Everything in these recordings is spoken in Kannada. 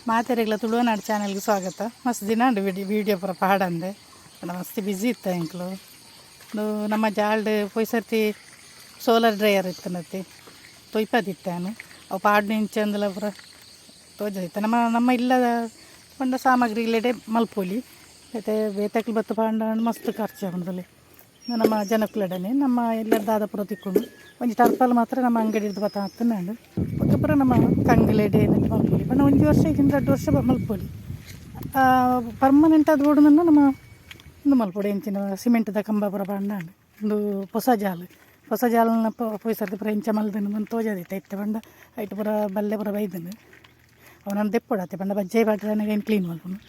ಮಾತೆರೆಗ್ಲ ತುಳುವನಾಡು ಚಾನೆಲ್ಗೆ ಸ್ವಾಗತ. ಮಸ್ತ್ ದಿನ ಉಂಡು ವೀಡಿಯೋ ಪೂರ ಪಾಡಂದೆ ಮಸ್ತ್ ಬಿಸಿ ಇತ್ತು ಎಂಕ್ಲು. ನಮ್ಮ ಜಾಲ್ಡ್ ಪೊಯ್ ಸರ್ತಿ ಸೋಲಾರ್ ಡ್ರೈಯರ್ ಇತ್ತನತ್ತೆ ತೊಯ್ಪದಿತ್ತಾನು ಅವು ಪಾಡ್ನ ಇಂಚ ಅಂದಲ ಪೂರ ತೋಜದಿತ್ತ. ನಮ್ಮ ಇಲ್ಲದ ಪಂಡ ಸಾಮಗ್ರಿ ಇಲ್ಲಡೆ ಮಲ್ಪೊಲಿ ಮತ್ತು ಬೇತಕ್ಲು ಬತ್ತು ಪಾಂಡ ಮಸ್ತ್ ಖರ್ಚು ಆಗುಂದಲ್ಲಿ ನಮ್ಮ ಜನಕ್ಕುಲಡನೆ ನಮ್ಮ ಎಲ್ಲರ ದಾದಾಪುರ ತಿಕ್ಕೊಂಡು ಒಂಜಿ ಟರ್ಪಲ್ ಮಾತ್ರ ನಮ್ಮ ಅಂಗಡಿ ಹಿಡ್ದು ಬತ್ತ ಹತ್ತನಾಡು ಒಟ್ಟು ಪೂರ ನಮ್ಮ ಕಂಗ್ಲೆಡೆ ಮಲ್ಪೊಲಿ ಪಂಡ ಒಂಜಿ ವರ್ಷ ಈಗಿನ 2 ವರ್ಷ ಮಲ್ಪೊಲಿ ಪರ್ಮನೆಂಟ್ ಆದ ಓಡುನನ್ನು ನಮ್ಮ ಒಂದು ಮಲ್ಪೊಡಿ ಎಂಚಿನ ಸಿಮೆಂಟ್ದ ಕಂಬ ಪೂರ ಪಾಂಡಾಂಡು ಒಂದು ಹೊಸ ಜಾಲನ ಪೊಯ್ ಸರ್ತಿ ಪೂರ ಇಂಚ ಮಲ್ದನು ಬಂದು ತೋಜದಿತ್ತ ಇತ್ತೆ ಪಂಡ ಐಟ್ ಪೂರ ಬಲ್ಲೆ ಪೂರ ಬೈದನು ಅವನನ್ನು ದೆಪ್ಪೊಡತ್ತೆ ಪಂಡ ಬಜ್ಜೆ ಪಾಡ್ರೆ ಏನು ಕ್ಲೀನ್ ಮಲ್ಪುನು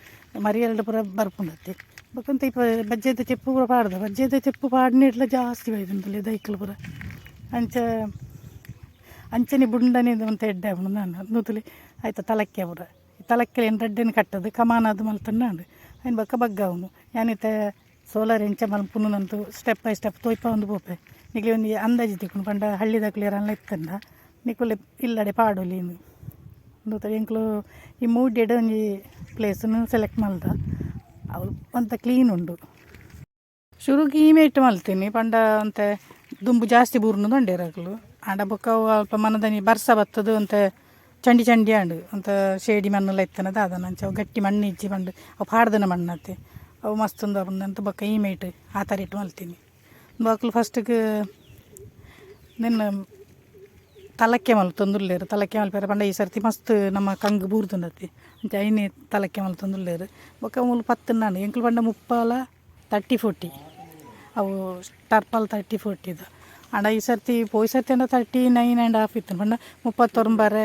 ಮರಿ ಎರಡು ಪೂರ ಬರ್ಪುಂಡತ್ತೆ ಬಕ್ಕಂತ ಇಪ್ಪ ಬಜ್ಜೆದ ಚೆಪ್ಪು ಪೂರ ಪಾಡ್ದ ಬಜ್ಜೆದ ಚೆಪ್ಪು ಪಾಡ್ನಿಡ್ಲ ಜಾಸ್ತಿ ಬೈದಂತಲ್ಲಿ ದೈಕ್ಲು ಪೂರ ಅಂಚನೆ ಬುಂಡನೆ ಅಂತ ಎಡ್ಡೆ ಅವನು ನಾನು ನೂತಲಿ ಆಯ್ತು ತಲಕ್ಕೆ ಪೂರ ತಲಕ್ಕೆ ಏನು ರಡ್ಡೇನು ಕಟ್ಟದು ಕಮಾನದು ಮಲ್ತನ್ನಾಡು ಏನು ಬಗ್ಗ ಅವನು ಏನಿತ್ತೆ ಸೋಲಾರ್ ಎಂಚ ಮಲ್ಪುನು ನಂತು ಸ್ಟೆಪ್ ಬೈ ಸ್ಟೆಪ್ ತೋಯ್ಪ ಒಂದು ಪೋಪೆ ನಿಕ್ಲಿ ಒಂದು ಅಂದಾಜು ತಿಕ್ಕೊಂಡು ಪಂಡ ಹಳ್ಳಿದಾಕ್ಲಿಯರೆಲ್ಲ ಇತ್ತಂದ ನಿಕ್ಕುಲೆ ಇಲ್ಲಡೆ ಪಾಡೋಲಿನು ನೂತಲಿ ಎಂಕ್ಲು ಈ ಮೂಡೆಡ್ ಒಂಜಿ ಪ್ಲೇಸನ್ನು ಸೆಲೆಕ್ಟ್ ಮಲ್ದ ಅವು ಅಂತ ಕ್ಲೀನ್ ಉಂಡು ಶುರುಗಿ ಇಮೇಟ್ ಮಲ್ತೀನಿ ಪಂಡ ಅಂತ ದುಂಬು ಜಾಸ್ತಿ ಬೂರ್ನು ದೊಂಡೇರಾಗ್ಲು ಆಂಡ ಬೊಕ್ಕ ಅಲ್ಪ ಮನದನಿ ಬರ್ಸ ಬತ್ತದು ಅಂತ ಚಂಡಿ ಆಂಡು ಅಂತ ಶೇಡಿ ಮಣ್ಣೆಲ್ಲ ಇತ್ತನದ ಅದನ್ನು ಅಂಚ ಅವು ಗಟ್ಟಿ ಮಣ್ಣು ಇಜ್ಜಿ ಪಂಡು ಅವು ಪಾಡ್ದನ ಮಣ್ಣತ್ತೆ ಅವು ಮಸ್ತ್ ಒಂದು ಅಂತ ಬೊಕ್ಕ ಇಮೇಟ್ ಆ ಥರ ಇಟ್ಟು ಮಲ್ತೀನಿ ಬೊಕ್ಕಲು ಫಸ್ಟಿಗೆ ನಿನ್ನ ತಲಕ್ಕೆ ಮಲ್ತೊಂದುಲ್ಲೇರು ತಲಕ್ಕೆ ಮಲ್ಪೇರ ಪಂಡ ಈ ಸರ್ತಿ ಮಸ್ತ್ ನಮ್ಮ ಕಂಗು ಬೂರ್ದುಂಡತಿ ಅಂಚ ಐನೇ ತಲಕ್ಕೆ ಮಲ್ತೊಂದುಲ್ಲೇರು ಬೊಕ್ಕ ಮೂಲು ಪತ್ತನ್ನಾಂಡು ಎಂಕ್ಲು ಪಂಡ ಮುಪ್ಪಾಲ 30-40 ಅವು ಟರ್ಪಲ್ 30-40 ಇದು ಆಂಡ ಈ ಸರ್ತಿ ಪೋಯ್ ಸರ್ತಿ ಅಂಡ 39.5 ಇತ್ತು ಪಂಡ 39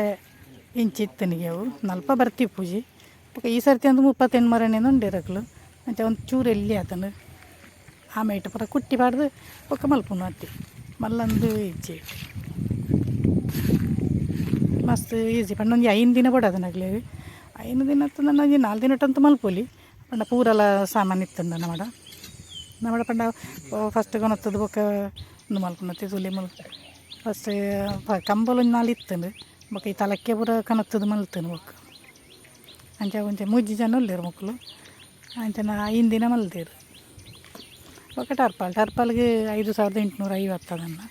ಇಂಚ್ ಇತ್ತನಿಗೆ ಅವು ನಲ್ಪ ಬರ್ತಿ ಪೂಜಿ ಬೊಕ್ಕ ಈ ಸರ್ತಿ ಅಂದು 38 ಮರನೇನು ಉಂಡಿರಕ್ಲು ಅಂಚ ಒಂದು ಚೂರು ಎಲ್ಲಿ ಆತನು ಆಮೇಲೆ ಪೂರ ಕುಟ್ಟಿ ಪಾಡ್ದು ಬೊಕ್ಕ ಮಲ್ಪುನು ಅತ್ತಿ ಮಲ್ಲೊಂದು ಇಜ್ಜಿ ಮಸ್ತ್ ಈಸಿ ಪಂಡ ಒಂಜಿ 5 ದಿನ ಪಡೋದನಾಗ್ಲಿ 5 ದಿನ ನನ್ನ ಒಂಜಿ 4 ದಿನ ಒಟ್ಟಂತೂ ಮಲ್ಪೊಲಿ ಪಂಡ ಪೂರಲ ಸಾಮಾನು ಇತ್ತಂದ ನಮ್ಮಡ ಪಂಡ ಫಸ್ಟ್ ಕೊನತ್ತದು ಬೊಕ್ಕ ಒಂದು ಮಲ್ಪುನತ್ತಿ ತುಲಿ ಫಸ್ಟ್ ಕಂಬಲ್ ಒಂದು 4 ಇತ್ತಂದು ಬೊಕ್ಕ ಈ ತಲಕ್ಕೆ ಪೂರ ಕನತ್ತದು ಮಲ್ತನು ಬೊಕ್ಕ ಅಂಚ ಒಂಚ 3 ಜನ ಉಳ್ಳೇರು ಮಕ್ಕಳು ಅಂಚನ 5 ದಿನ ಮಲ್ದೇರು ಬೊಕ್ಕ ಟರ್ಪಲ್ಗೆ 5,850 ಅದನ್ನು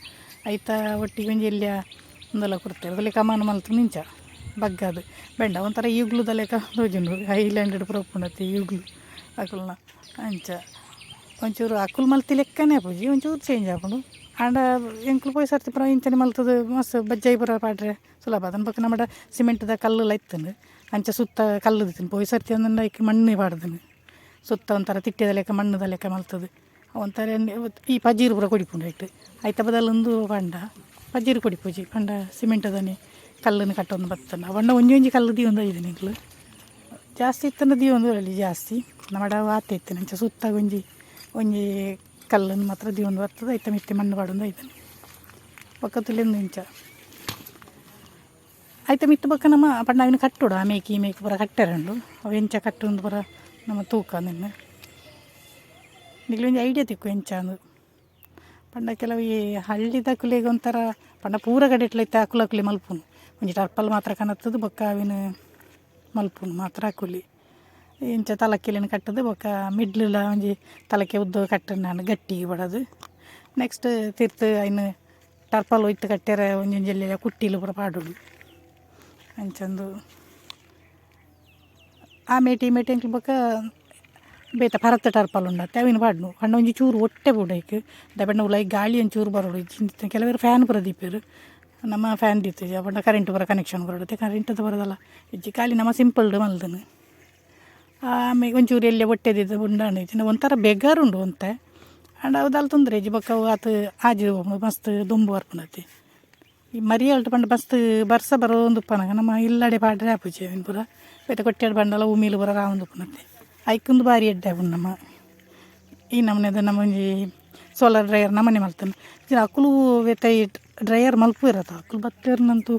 ಐತ ಒಟ್ಟಿಗೆ ಒಂಜಿ ಎಲ್ಲಿಯ ಒಂದೆಲ್ಲ ಕೊಡ್ತೇವೆ ಅಲ್ಲಿ ಕಮಾನು ಮಲ್ತು ನಿಂಚ ಬಗ್ಗದು ಬೆಂಡ ಒಂಥರ ಈಗ್ಲುದಲೆಕ್ಕ ತೋಜುಂಡು ಹೈಲ್ಯಾಂಡೆಡ್ ಪ್ರೊಪ್ಪುಂಡತಿ ಈಗ್ಲು ಅಕುಲ್ನ ಅಂಚ ಒಂಚೂರು ಅಕುಲ್ ಮಲ್ತಿ ಲೆಕ್ಕನೇ ಪೂಜಿ ಒಂಚೂರು ಚೇಂಜ್ ಆಪುಂಡು ಆಂಡ ಎಂಕ್ಲು ಪೋಯ್ ಸರ್ತಿ ಪುರ ಇಂಚನೆ ಮಲ್ತದು ಮಸ್ತ್ ಬಜ್ಜಾಯಿ ಪುರ ಪಾಡ್ರೆ ಸುಲಭ ಅದನ್ನು ಬಕ್ಕ ನಮ್ಮಡ ಸಿಮೆಂಟ್ದ ಕಲ್ಲುಲ ಇತ್ತಂದು ಅಂಚ ಸುತ್ತ ಕಲ್ಲು ದಿತ್ತನು ಪೋಯ್ ಸರ್ತಿ ಒಂದೊಂದು ಐಕೆ ಮಣ್ಣೆ ಪಾಡ್ದನು ಸುತ್ತ ಒಂಥರ ತಿಟ್ಟೆದ ಲೆಕ್ಕ ಮಣ್ಣದ ಲೆಕ್ಕ ಮಲ್ತದು ಒಂಥರ ಈ ಪಜ್ಜೀರು ಪೂರ ಕೊಡಿಪುಂಡು ಆಯ್ತು ಆಯ್ತ ಬದಲೊಂದು ಪಂಡ ಪಜ್ಜೀರು ಕೊಡಿಪೂಜಿ ಪಂಡ ಸಿಮೆಂಟದನಿ ಕಲ್ಲನ್ನು ಕಟ್ಟೊಂದು ಬತ್ತನ ಪಂಡ ಒಂಜಿ ಕಲ್ಲು ದಿ ಒಂದು 5 ನಿಂಕ್ಲು ಜಾಸ್ತಿ ಇತ್ತನ ದಿ ಒಂದು ಅಲ್ಲಿ ಜಾಸ್ತಿ ನಮ್ಮಡ ಆತ ಇತ್ತು ಅಂಚ ಸುತ್ತ ಒಂಜಿ ಕಲ್ಲನ್ನು ಮಾತ್ರ ದಿ ಒಂದು ಬರ್ತದೆ ಐತ ಮಿತ್ತಿ ಮಣ್ಣು ಪಾಡೊಂದು 5 ಪಕ್ಕದಲ್ಲಿಂದು ಇಂಚ ಆಯ್ತ ಮಿತ್ತು ಬೊಕ್ಕ ನಮ್ಮ ಪಂಡ ಅವಿನ ಕಟ್ಟೋಡು ಆ ಮೇಕಿ ಈ ಮೇಕಿ ಪೂರ ಕಟ್ಟೆರಂಡು ಅವು ಎಂಚ ಕಟ್ಟೊಂದು ಪೂರ ನಮ್ಮ ತೂಕ ನಿನ್ನೆ ನಿಗ್ಲಿ ಒಂಜಿ ಐಡಿಯಾ ತಿಕ್ಕು ಎಂಚ ಅಂದು ಪಂಡ ಕೆಲವು ಈ ಹಳ್ಳಿದಾಕುಲಿಗೆ ಒಂಥರ ಪಂಡ ಪೂರ ಕಡೆ ಇಟ್ಲೈತೆ ಅಕುಲಿ ಮಲ್ಪುನು ಒಂಜಿ ಟರ್ಪಲ್ ಮಾತ್ರ ಕನತ್ತದು ಬೊಕ್ಕ ಅವಿನ ಮಲ್ಪುನು ಮಾತ್ರ ಅಕುಲಿ ಇಂಚ ತಲಕ್ಕೆಲಿನ ಕಟ್ಟದು ಬೊಕ್ಕ ಮಿಡ್ಲಿಲ ಒಂಜಿ ತಲಕ್ಕೆ ಉದ್ದ ಕಟ್ಟದು ನಾನು ಗಟ್ಟಿಗೆ ಬಡದು ನೆಕ್ಸ್ಟ್ ತಿರ್ತು ಐನು ಟರ್ಪಲ್ ಒಯ್ತು ಕಟ್ಟ್ಯಾರ ಒಂಜೊಂಜೆಲ್ಲ ಕುಟ್ಟಿಲು ಪೂರ ಪಾಡೋಡು ಅಂಚಂದು ಆ ಮೇಟಿ ಎಂಕ್ಲು ಬೊಕ್ಕ ಬೇತ ಪರತ್ತ ಟರ್ಪಲ್ ಉಂಡತ್ತೆ ಅವಿನ ಪಾಡ್ನು ಪಂಡ ಒಂಜಿ ಚೂರು ಒಟ್ಟೆ ಬೂಡೈಕ್ ದಪಂಡ ಉಲಾಯಿ ಗಾಳಿ ಒಂಚೂರು ಬರೋಡು ಕೆಲವರು ಫ್ಯಾನ್ ಪೂರ ದೀಪೇರು ನಮ್ಮ ಫ್ಯಾನ್ ದೀತಿಜ ಪಂಡ ಕರೆಂಟ್ ಪೂರ ಕನೆಕ್ಷನ್ ಬರೋಡುತ್ತೆ ಕರೆಂಟದು ಬರೋದಲ್ಲ ಇಜ್ಜಿ ಖಾಲಿ ನಮ್ಮ ಸಿಂಪಲ್ಡು ಮಲ್ದನು ಆಮೇಲೆ ಒಂಚೂರು ಎಲ್ಲೇ ಒಟ್ಟೆದಿದ್ದು ಉಂಡಾಣಿನ ಒಂಥರ ಬೆಗಾರುಂಡು ಅಂತೆ ಆಂಡ ಅವದಲ್ಲಿ ತೊಂದರೆ ಇಜ್ಜಿ ಬೊಕ್ಕ ಆತು ಆಜಿ ಮಸ್ತ್ ದುಂಬು ಬರ್ಪುನತಿ ಈ ಮರಿಯಲ್ಟು ಪಂಡ ಮಸ್ತ್ ಬರ್ಸ ಬರೋ ಒಂದು ಪನಗ ನಮ್ಮ ಇಲ್ಲಡೆ ಪಾಡ್ರೆ ಆಪುಜಿ ಅವಿನ ಪೂರ ಬೇತ ಕೊಟ್ಟೆಡು ಬಂಡಲ ಉಮೀಲು ಪೂರ ರಾವೊಂದು ಪುನತ್ತೆ ಐಕೊಂದು ಬಾರಿ ಎಡ್ಡೆ ಉಂಡು ನಮ್ಮ ಈ ನಮ್ಮನೆದ ನಮ್ಮ ಒಂಜಿ ಸೋಲಾರ್ ಡ್ರೈಯರ್ ನಮ್ಮನೆ ಮಲ್ತಾನೆ ಅಕುಲು ಬೇತ ಈ ಡ್ರೈಯರ್ ಮಲ್ಪು ಇರತ್ತ ಅಕುಲು ಬತ್ತೇರ್ನಂತೂ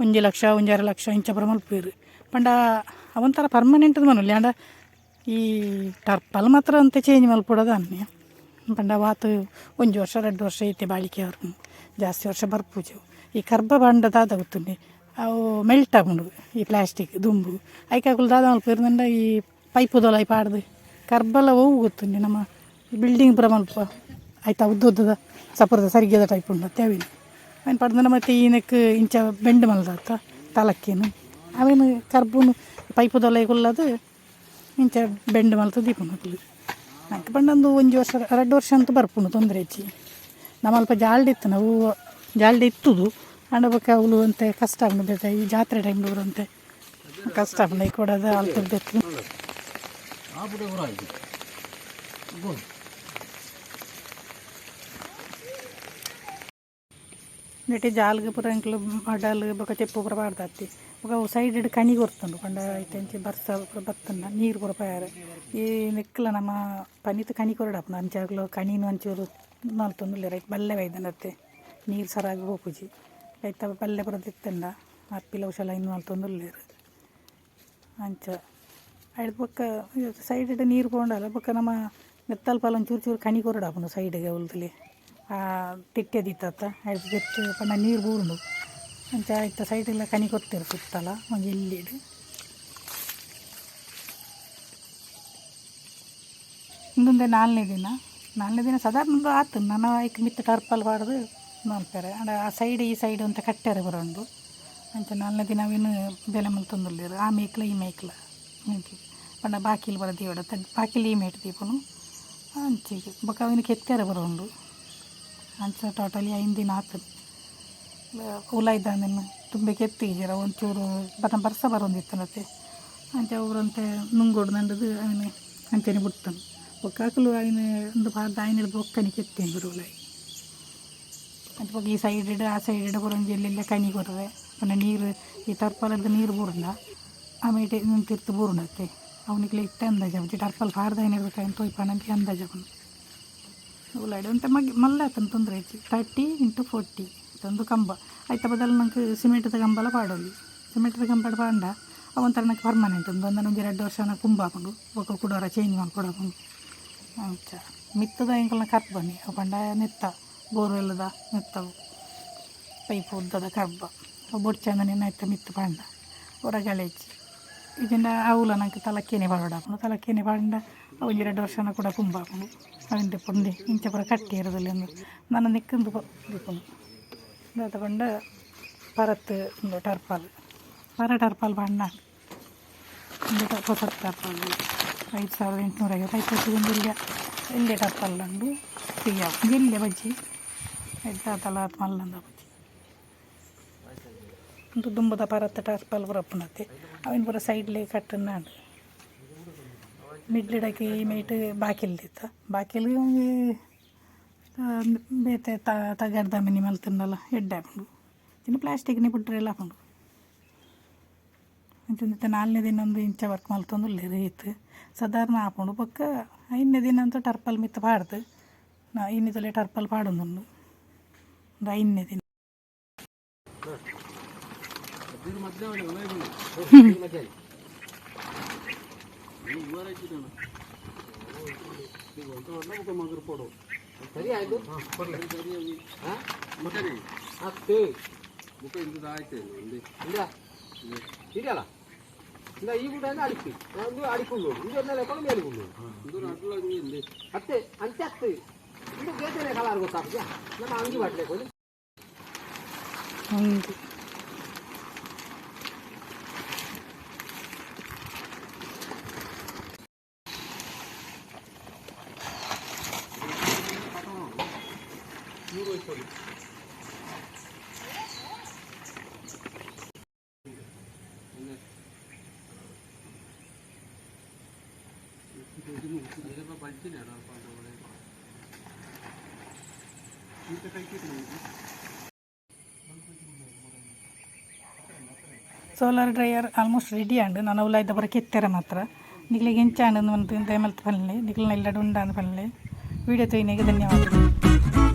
1 ಲಕ್ಷ 1.5 ಲಕ್ಷ ಇಂಚ ಪುರ ಮಲ್ಪೇರು ಪಂಡ ಅವಂಥರ ಪರ್ಮನೆಂಟ್ದು ಮನುಲ್ಲಿ ಆಂಡ ಈ ಟರ್ಪಲ್ ಮಾತ್ರ ಅಂತ ಚೇಂಜ್ ಮಲ್ಪೊಡೋದು ಅನ್ನೆ ಪಂಡ ವಾತು 1 ವರ್ಷ 2 ವರ್ಷ ಐತೆ ಬಾಳಿಕೆ ಅವ್ರು ಜಾಸ್ತಿ ವರ್ಷ ಬರ್ಪೂಜು ಈ ಕರ್ಬ ಬಾಂಡದಾದ ಗೊತ್ತುಂಡೆ ಅವು ಮೆಲ್ಟ್ ಆಗುಂಡು ಈ ಪ್ಲಾಸ್ಟಿಕ್ ದುಂಬು ಐಕಾಕುಲು ದಾದ ಮಲ್ಪೇರ್ದಂಡ ಈ ಪೈಪು ದೊಲ ಪಾಡ್ದು ಕರ್ಬಲ ಹೋವು ಗೊತ್ತುಂಡಿ ನಮ್ಮ ಬಿಲ್ಡಿಂಗ್ ಪೂರ ಮಲ್ಪ ಆಯ್ತಾ ಉದ್ದದ ಸಪುರದ ಸರಿಗೆದ ಟೈಪ್ ಉಂಡು ತೇವಿನ ಅವನು ಪಡ್ದಂಡ ಮತ್ತು ಈನಕ್ಕೆ ಇಂಚ ಬೆಂಡ್ ಮಲ್ದಾತ ತಲಕ್ಕೇನು ಅವೇನು ಕರ್ಬುನು ಪೈಪು ದೊಲ ಕೊಲ್ಲದು ಇಂಚ ಬೆಂಡ್ ಮಲ್ತು ದೀಪುನು ನಂಗೆ ಪಂಡೊಂದು 1 ವರ್ಷ 2 ವರ್ಷ ಅಂತೂ ಬರ್ಪುಂಡು ತೊಂದರೆ ಹೆಚ್ಚಿ ನಮ್ಮಲ್ಪ ಜಾಲ್ಡಿ ಇತ್ತು ನಾವು ಜಾಲ್ಡಿ ಇತ್ತುದು ಅಂಡಬೇಕು ಅವಳು ಅಂತೆ ಕಷ್ಟ ಆಗ್ಬಿಡುತ್ತೆ ಈ ಜಾತ್ರೆ ಟೈಮ್ ಅಂತೆ ಕಷ್ಟ ಆಗ್ಬಿಡ ಈ ಕೊಡೋದು ಅಲ್ತಿರ್ಬೇಕು ನೆಟ್ಟಿ ಜಾಲ್ಗೆ ಪೂರ ಎಂಕ್ಲು ಮಡಲ್ ಬೊಕ ಚೆಪ್ಪು ಪೂರ ಪಾಡ್ದಾತಿ ಬೊಕ ಅವು ಸೈಡ್ ಇಡು ಕಣಿ ಕೊರ್ತುಂಡು ಪಂಡ ಐತೆಂಚಿ ಬರ್ಸ ಪೂರ ಬತ್ತುಂಡ ನೀರು ಪೂರ ಪಾಯಾರೆ ಈ ನೆಕ್ಕಲ ನಮ್ಮ ಪನಿತು ಕಣಿ ಕೊರಡಪ್ಪನ ಅಂಚಾಗ್ಲು ಕಣಿನು ಒಂಚೂರು ಮಲ್ತೊಂದುಲ್ಲೇರ ಐತೆ ಬಲ್ಲೆ ವೈದನತ್ತೆ ನೀರು ಸರಾಗಿ ಹೋಪುಜಿ ಐತ ಬಲ್ಲೆ ಪೂರ ತಿತ್ತಂಡ ಅಪ್ಪಿಲ ಉಷಲ ಇನ್ನು ಮಲ್ತೊಂದುಲ್ಲೇರು ಅಂಚ ಐದು ಬೊಕ್ಕ ಸೈಡ್ ಇಡು ನೀರು ಪೋಂಡಲ್ಲ ಬೊಕ್ಕ ನಮ್ಮ ನೆತ್ತಲ್ಪಲ್ಲ ಒಂಚೂರು ಚೂರು ಕಣಿ ಕೊರಡಪ್ಪನು ಸೈಡ್ಗೆ ಉಲ್ತಲಿ ತಿಟ್ಟೆ ದಿತ್ತ ಐದು ಬೆತ್ತು ಪಂಡ ನೀರು ಬೂರುಂಡು ಅಂಚ ಆಯ್ತು ಸೈಡೆಲ್ಲ ಕಣಿ ಕೊಡ್ತೀರು ಸುತ್ತಲ್ಲ ಒಂದು ಇಲ್ಲಿಡು ಇನ್ನೊಂದೇ 4ನೇ ದಿನ ಸಾಧಾರಣ ಆತು ನಾನು ಐಕ್ ಮಿತ್ತ ಟರ್ಪಲ್ ಪಾಡ್ದು ನೋಡ್ತಾರೆ ಅಂಡ ಆ ಸೈಡ್ ಈ ಸೈಡ್ ಅಂತ ಕಟ್ಟಾರೆ ಬರೋಂಡು ಅಂಚ 4ನೇ ದಿನ ಅವೇನು ಬೆಲೆ ಮಲ್ತೊಂದುಲ್ಲೇರು ಆ ಮೇಕ್ಲ ಈ ಮೇಕ್ಲ ಪಂಡ ಬಾಕಿಲು ಬರೋ ದೇವಡ ಬಾಕಿಲು ಈ ಮೇಟ್ ದೀಪನು ಅಂಚಿಗೆ ಬೊಕ್ಕ ಅವಿನ ಕೆತ್ತಾರೆ ಬರೋಂಡು ಅಂಚ ಟೋಟಲಿ 5 ದಿನ ಆತು ಹುಲ ಇದ್ದಾನೆ ತುಂಬ ಕೆತ್ತಿದ್ದೀರ ಒಂಚೂರು ಬರ್ಸ ಬರೋಂದಿತ್ತನತ್ತೆ ಅಂಚೆ ಅವರಂತೆ ನುಂಗೋಡು ನಂಡದು ಅವನು ಅಂಚನೆ ಬಿಡ್ತಾನೆ ಬೊಕ್ಕಾಕಲು ಅವನು ಒಂದು ಪಾದ ಆಯ್ನ ಬೊಕ್ಕನಿ ಕೆತ್ತೇನೆ ಬರುವುಲಾಯಿ ಅಂತ ಬೊಕ್ಕ ಈ ಸೈಡ್ ಇಡು ಆ ಸೈಡ್ ಇಡು ಬರೋಂಜಿ ಎಲ್ಲೆಲ್ಲ ಕಣಿ ಕೊರ್ರೆ ಪುನಃ ನೀರು ಈ ಟರ್ಪಲದ ನೀರು ಬೂರ್ಲ ಆಮೇಲೆ ನಿಂತಿರ್ತು ಬೂರ್ಣತ್ತೆ ಅವನಿಗೆ ಇತ್ತೆ ಅಂದಾಜ ಟರ್ಪಲ್ ಪಾಡ್ದ ಏನಿರ್ಬೇಕಾಯ್ತು ತೊಯ್ಪಾನಂತ ಅಂದಾಜ ಬಂದು ಉಳ್ಳಾಡಿ ಅಂತ ಮಲ್ಲಾತನ ತೊಂದರೆ ಐತಿ 30 × 40 ಒಂದು ಕಂಬ ಆಯ್ತಾ ಬದಲು ನಂಗೆ ಸಿಮೆಂಟ್ದ ಕಂಬಲ ಪಾಡೋಲಿ ಸಿಮೆಂಟ್ದ ಕಂಬ ಪಾಂಡ ಅವಂತರ ನಂಗೆ ಪರ್ಮನೆಂಟ್ ಒಂದು 2 ವರ್ಷ ನಾ ಕುಂಬ ಹಾಕೊಂಡು ಒಕ್ಕ ಕುಡೋರ ಚೇಂಜ್ ಮಾಡಿ ಕೊಡೋದು ಅಂಚ ಮಿತ್ತದ ಎಂಕಲ್ನ ಕರ್ಬ್ ಬನ್ನಿ ಅವು ಪಂಡ ನೆತ್ತ ಬೋರ್ವೆಲ್ಲದ ನೆತ್ತವು ಪೈಪು ಉದ್ದದ ಕರ್ಬ ಅವು ಬೊಡ್ಚಂದ ನೆತ್ತ ಮಿತ್ತು ಪಾಂಡ ಹೊರಗಳೆ ಹೆಚ್ಚಿ ಇದರಿಂದ ಅವಲ ನಂಗೆ ತಲಕ್ಕೇನೆ ಪಾಡಾಕೊಂಡು ತಲಕ್ಕೇನೆ ಪಾಂಡ ಅವು 2 ವರ್ಷನ ಕೂಡ ಕುಂಬ ಹಾಕೊಂಡು ಅವಿಂದ ಪುಂಡಿ ಇಂಚ ಪುರ ಕಟ್ಟಿ ಇರೋದಲ್ಲಿ ಒಂದು ನನ್ನ ನೆಕ್ಕಂದು ದೀಪನು ಅದು ಪಂಡ ಪರತ್ ಒಂದು ಟರ್ಪಾಲ್ ಟರ್ಪಾಲ್ ಬಣ್ಣ ಒಂದು ಹೊಸ ಟರ್ಪಾಲ್ 5850 ಒಂದು ಎಲ್ಲೆ ಟರ್ಪಾಲ್ ಉಂಡು ಫ್ರೀ ಎಲ್ಲೆ ಬಜ್ಜಿ ತಲ ಮಲ್ಲಂದ ಬಜ್ಜಿ ಒಂದು ದುಂಬದ ಪರತ್ ಟರ್ಪಾಲ್ ಪುರ ಪುನತ್ತೆ ಅವಿನ ಪುರ ಸೈಡ್ಲೆ ಕಟ್ಟನ್ನ ಮಿಡ್ಲಿಡಕ್ಕೆ ಈ ಮೇಟ್ ಬಾಕಿಲ್ದಿತ್ತ ಬಾಕಿಲ್ ಬೇತೆ ತಗಡ್ದ ಮಿನಿ ಮಲ್ತಿಂದಲ್ಲ ಎಡ್ಡೆ ಹಾಕೊಂಡು ಇನ್ನು ಪ್ಲಾಸ್ಟಿಕ್ನೇ ಬಿಟ್ಟರೆ ಎಲ್ಲ ಹಾಕೊಂಡು ಅಂಚಂದಿತ್ತು 4ನೇ ದಿನ ಒಂದು ಇಂಚ ವರ್ಕ್ ಮಲ್ತೊಂದು ಇತ್ತು ಸಾಧಾರಣ ಹಾಕೊಂಡು ಪಕ್ಕ 5ನೇ ದಿನ ಅಂತ ಟರ್ಪಲ್ ಮಿತ್ತ ಪಾಡ್ದು ನಾ ಇನ್ನಿತಲೆ ಟರ್ಪಲ್ ಪಾಡೊಂದುಂಡು 5ನೇ ದಿನ ಸರಿ ಆಯ್ತು ಅಷ್ಟು ಮುಖ ಇಂದು ಆಯ್ತು ಇದೆಯಲ್ಲ ಇಲ್ಲ ಈ ಗುಡ್ಡ ಅಡಿಕೆ ಒಂದು ಅಡಿಕೊಂಡು ಇದನ್ನೆಲ್ಲ ಕೊಂಡು ಮೇಲಿಕೊಂಡು ಇದು ಅತ್ತೆ ಅಂತೆ ಅತ್ತೆ ಇದು ಬೇರೆ ಕಲರ್ ಗೊತ್ತಾಗ್ತದೆ ನಮ್ಮ ಅಂಗಿ ಬಾಟ್ಲೆ ಕೊಡಿ ಸೋಲಾರ್ ಡ್ರೈಯರ್ ಆಲ್ಮೋಸ್ಟ್ ರೆಡಿ ಆಂಡು ನಾನು ಅವಲ ಇದ್ದ ಬರ ಕೆತ್ತೆರ ಮಾತ್ರ ನಿಕ್ಲಿಗೆ ಹೆಂಚಾಂಡು ಒಂದು ಮಲ್ತು ಪಲ್ಲೆ ನಿಕ್ಲಿನ ಎಲ್ಲ ಉಂಡ ಪಲ್ಲೆ ವಿಡಿಯೋ ತೊಯ್ನಿಗೆ ಧನ್ಯವಾದಗಳು.